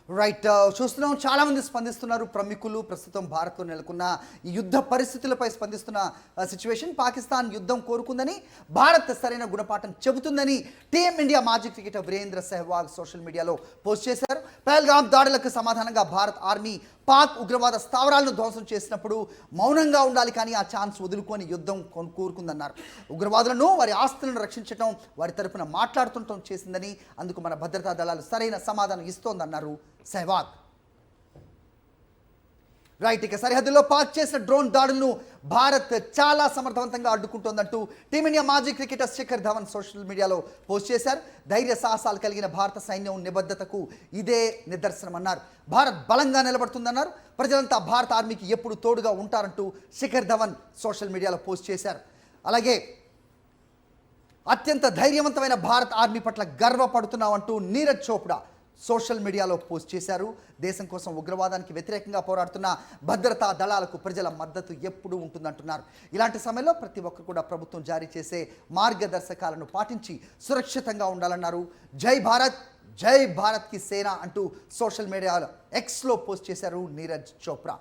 Right. చూస్తున్నాం చాలామంది స్పందిస్తున్నారు ప్రముఖులు. ప్రస్తుతం భారత్లో నెలకొన్న ఈ యుద్ధ పరిస్థితులపై స్పందిస్తున్న సిచ్యువేషన్. పాకిస్తాన్ యుద్ధం కోరుకుందని, భారత్ సరైన గుణపాఠం చెబుతుందని టీమిండియా మాజీ క్రికెటర్ వీరేంద్ర సెహ్వాగ్ సోషల్ మీడియాలో పోస్ట్ చేశారు. పహల్గామ్ దాడులకు సమాధానంగా భారత్ ఆర్మీ పాక్ ఉగ్రవాద స్థావరాలను ధ్వంసం చేసినప్పుడు మౌనంగా ఉండాలి, కానీ ఆ ఛాన్స్ వదులుకొని యుద్ధం కోరుకుందన్నారు. ఉగ్రవాదులను, వారి ఆస్తులను రక్షించడం, వారి తరపున మాట్లాడుతుండటం చేసిందని, అందుకు మన భద్రతా దళాలు సరైన సమాధానం ఇస్తోందన్నారు సెహ్వాగ్. రైట్. ఇక సరిహద్దులో పాక్ చేసిన డ్రోన్ దాడులను భారత్ చాలా సమర్థవంతంగా అడ్డుకుంటోందంటూ టీమిండియా మాజీ క్రికెటర్ శిఖర్ ధవన్ సోషల్ మీడియాలో పోస్ట్ చేశారు. ధైర్య సాహసాలు కలిగిన భారత సైన్యం నిబద్ధతకు ఇదే నిదర్శనమన్నారు. భారత్ బలంగా నిలబడుతుందన్నారు. ప్రజలంతా భారత ఆర్మీకి ఎప్పుడు తోడుగా ఉంటారంటూ శిఖర్ ధవన్ సోషల్ మీడియాలో పోస్ట్ చేశారు. అలాగే అత్యంత ధైర్యవంతమైన భారత ఆర్మీ పట్ల గర్వపడుతున్నామంటూ నీరజ్ చోప్రా సోషల్ మీడియాలో పోస్ట్ చేశారు. దేశం కోసం ఉగ్రవాదానికి వ్యతిరేకంగా పోరాడుతున్న భద్రతా దళాలకు ప్రజల మద్దతు ఎప్పుడూ ఉంటుందంటున్నారు. ఇలాంటి సమయంలో ప్రతి ఒక్కరు కూడా ప్రభుత్వం జారీ చేసే మార్గదర్శకాలను పాటించి సురక్షితంగా ఉండాలన్నారు. జై భారత్, జై భారత్ కి సేన అంటూ సోషల్ మీడియాలో ఎక్స్లో పోస్ట్ చేశారు నీరజ్ చోప్రా.